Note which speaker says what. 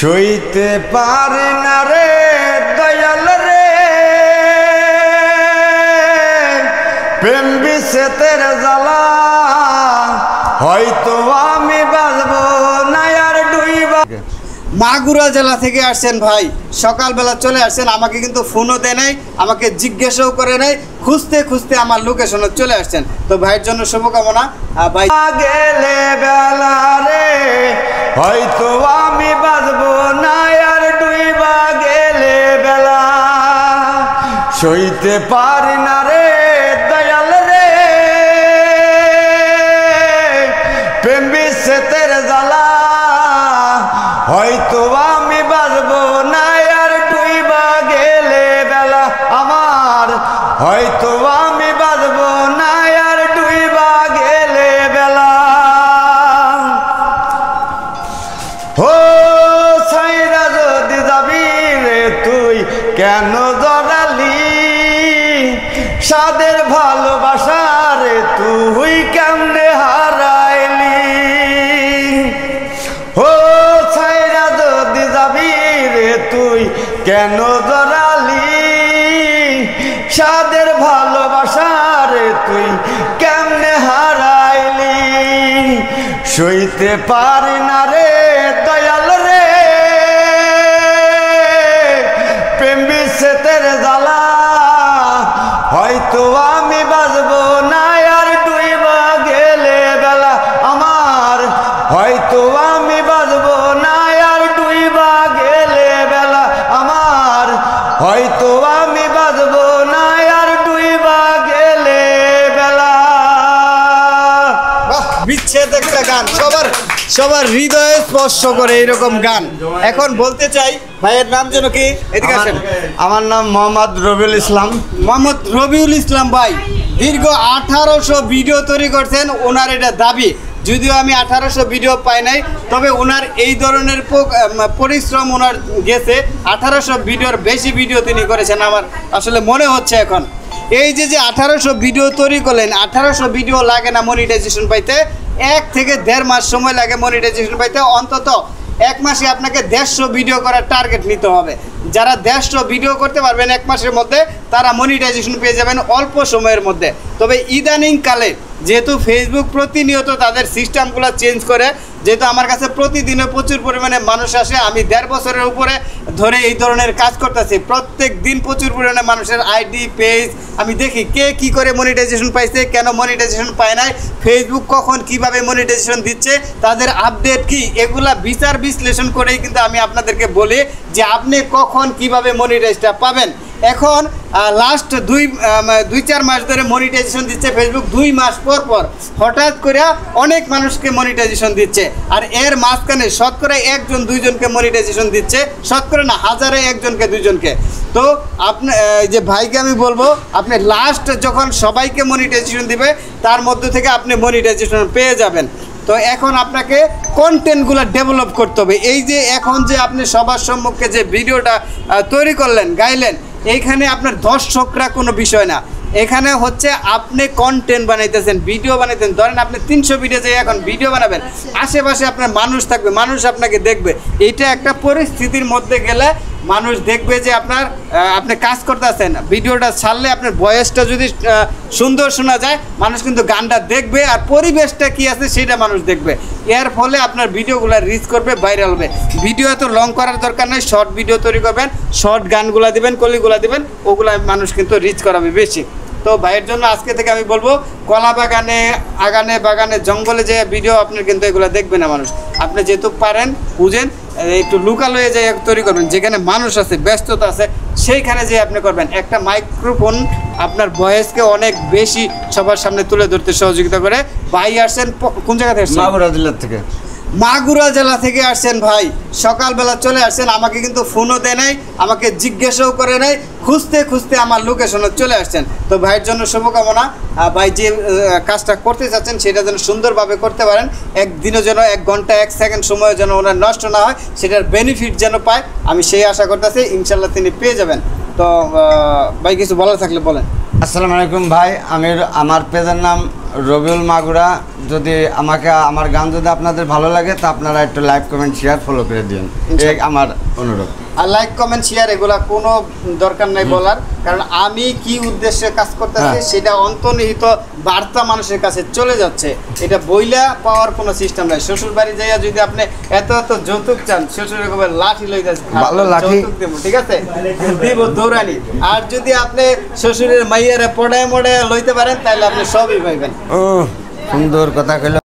Speaker 1: সইতে পারে না রে দয়াল রে প্রেম বিষেতের জ্বালা, হয়তো আমি বাঁচবো না আর ডুইবা।
Speaker 2: মাগুরা জেলা থেকে আসছেন ভাই, সকালবেলা চলে আসছেন, আমাকে কিন্তু ফোনও দেয় নাই, আমাকে জিজ্ঞাসাও করে নাই, খুঁজতে খুঁজতে আমার লোকেশনে চলে আসছেন। তো ভাইয়ের জন্য শুভকামনা। ভাই
Speaker 1: গেলে বেলা রে হয়তো আমি বাঁচবো না আর ডুইবা গেলে বেলা, সইতে পারি না রে দয়াল রে প্রেম বিষেতের জ্বালা, হয়তো আমি বাঁচবো না আর ডুইবা গেলে বেলা আমার, হয়তো আমি বাঁচবো না আর ডুইবা গেলে বেলা। ও সাইরা যদি যাবি রে তুই কেন জড়ালি, সাদের ভালোবাসা রে তুই কেমনে হারাইলি। ও সাইরা যদি যাবি রে তুই কেন জড়ালি, সাদের ভালোবাসা রে তুই কেমনে হারাইলি। সইতে পারি না রে দয়াল রে প্রেম বিষেতের জ্বালা, হয়তো আমি বাঁচবো না আর ডুইবা গেলে বেলা আমার, হয়তো আমি বাঁচবো না আর ডুইবা গেলে বেলা আমার, হয়তো আমি বাঁচবো না আর ডুইবা গেলে বেলা।
Speaker 2: বিচ্ছেদ একটা গান সবার হৃদয়ে স্পর্শ করে এরকম গান। এখন বলতে চাই ভাইয়ের নাম যেন কি? এদিকে আসেন।
Speaker 1: আমার নাম মোহাম্মদ রবিউল ইসলাম।
Speaker 2: মোহাম্মদ রবিউল ইসলাম ভাই দীর্ঘ 1800 ভিডিও তৈরি করছেন, ওনার এটা দাবি। যদিও আমি 1800 ভিডিও পাই নাই, তবে ওনার এই ধরনের পরিশ্রম ওনার গেছে। 1800 ভিডিওর বেশি ভিডিও তিনি করেছেন আমার আসলে মনে হচ্ছে এখন। এই যে 1800 ভিডিও তৈরি করলেন, 1800 ভিডিও লাগে না মনিটাইজেশন পাইতে? 1 থেকে 1.5 মাস সময় লাগে মনিটাইজেশন পাইতে। অন্তত 1 মাসে আপনাকে 150 ভিডিও করার টার্গেট নিতে হবে। যারা 150 ভিডিও করতে পারবেন 1 মাসের মধ্যে, তারা মনিটাইজেশন পেয়ে যাবেন অল্প সময়ের মধ্যে। তবে ইদানিংকালে যেহেতু ফেসবুক প্রতিনিয়ত তাদের সিস্টেমগুলো চেঞ্জ করে, যেহেতু আমার কাছে প্রতিদিনে প্রচুর পরিমাণে মানুষ আসে, আমি 1.5 বছরের উপরে ধরে এই ধরনের কাজ করতেছি। প্রত্যেক দিন প্রচুর পরিমাণে মানুষের আইডি পেজ আমি দেখি কে কি করে মনিটাইজেশন পাইছে, কেন মনিটাইজেশন পায় নাই, ফেসবুক কখন কিভাবে মনিটাইজেশন দিচ্ছে, তাদের আপডেট কি, এগুলা বিচার বিশ্লেষণ করেই কিন্তু আমি আপনাদেরকে বলি যে আপনি কখন কিভাবে মনিটাইজটা পাবেন। এখন লাস্ট 2-4 মাস ধরে মনিটাইজেশন দিচ্ছে ফেসবুক। 2 মাস পর পর হঠাৎ করে অনেক মানুষকে মনিটাইজেশন দিচ্ছে, আর এর মাঝখানে শতকরা 1-2জনকে মনিটাইজেশন দিচ্ছে, শতকরা না, হাজারে 1জনকে 2জনকে। তো আপনি যে ভাইকে আমি বলবো, আপনি লাস্ট যখন সবাইকে মনিটাইজেশন দিবে তার মধ্য থেকে আপনি মনিটাইজেশন পেয়ে যাবেন। তো এখন আপনাকে কন্টেন্টগুলো ডেভেলপ করতে হবে। এই যে এখন যে আপনি সবার সম্মুখে যে ভিডিওটা তৈরি করলেন, গাইলেন, এইখানে আপনার দর্শকরা কোনো বিষয় না, এখানে হচ্ছে আপনি কন্টেন্ট বানাইতেছেন, ভিডিও বানাইতেছেন। ধরেন আপনি 300 ভিডিও যে এখন ভিডিও বানাবেন, আশেপাশে আপনার মানুষ থাকবে, মানুষ আপনাকে দেখবে। এইটা একটা পরিস্থিতির মধ্যে গেলে মানুষ দেখবে যে আপনি কাজ করতেছেন। ভিডিওটা ছাড়লে আপনার ভয়েসটা যদি সুন্দর শোনা যায়, মানুষ কিন্তু গানটা দেখবে, আর পরিবেশটা কি আছে সেটা মানুষ দেখবে। এর ফলে আপনার ভিডিওগুলো রিচ করবে, ভাইরাল হবে। ভিডিও এত লং করার দরকার নেই, শর্ট ভিডিও তৈরি করবেন, শর্ট গানগুলো দিবেন, কলিগুলো দিবেন, ওগুলা মানুষ কিন্তু রিচ করাবে বেশি। তো ভাইয়ের জন্য আজকে থেকে আমি বলবো, কলা বাগানে, আগানে বাগানে, জঙ্গলে যে ভিডিও আপনার কিন্তু এগুলো দেখবে না মানুষ। আপনি যেহেতু পারেন, বুঝেন, একটু লুকালয়ে যে তৈরি করবেন, যেখানে মানুষ আছে, ব্যস্ততা আছে, সেইখানে যে আপনি করবেন। একটা মাইক্রোফোন আপনার ভয়েসকে অনেক বেশি সবার সামনে তুলে ধরতে সহযোগিতা করে। ভাই আসছেন কোন জায়গা থেকে?
Speaker 1: মাগুরা জেলা থেকে।
Speaker 2: মাগুরা জেলা থেকে আসছেন ভাই, সকালবেলা চলে আসছেন, আমাকে কিন্তু ফোনও দেয় নাই, আমাকে জিজ্ঞাসাও করে নাই, খুঁজতে খুঁজতে আমার লোকেশনে চলে আসছেন। তো ভাইয়ের জন্য শুভকামনা। ভাই যে কাজটা করতে চাচ্ছেন সেটা যেন সুন্দরভাবে করতে পারেন, একদিনও যেন 1 ঘন্টা 1 সেকেন্ড সময় যেন ওনার নষ্ট না হয়, সেটার বেনিফিট যেন পায়, আমি সেই আশা করতেছি। ইনশাল্লাহ তিনি পেয়ে যাবেন। তো ভাই কিছু বলার থাকলে বলেন।
Speaker 1: আসসালামু আলাইকুম ভাই, আমার পেজের নাম রবিউল মাগুরা। যদি আমাকে আমার গান যদি আপনাদের ভালো লাগে তা আপনারা একটু লাইক কমেন্ট শেয়ার ফলো করে দিন, এই আমার অনুরোধ।
Speaker 2: আর লাইক কমেন্ট শেয়ার এগুলা কোনো দরকার নাই বলার, কারণ আমি কি উদ্দেশ্যে কাজ করতেছি সেটা অন্তর্নিহিত বার্তা মানুষের কাছে চলে যাচ্ছে। এটা বইলা পাওয়ার কোনো সিস্টেম নাই। শ্বশুর বাড়ি যাইয়া যদি আপনি এত যৌতুক চান, শ্বশুরের কবে লাঠি লইতেছে,
Speaker 1: ভালো লাঠি
Speaker 2: দেবো, ঠিক আছে, দিব দৌড়ানি। আর যদি আপনি শ্বশুরের মাইয়ারে পড়ায় মড়ায় লইতে পারেন তাহলে আপনি সবই পাইবেন।
Speaker 1: ও সুন্দর কথা কইল।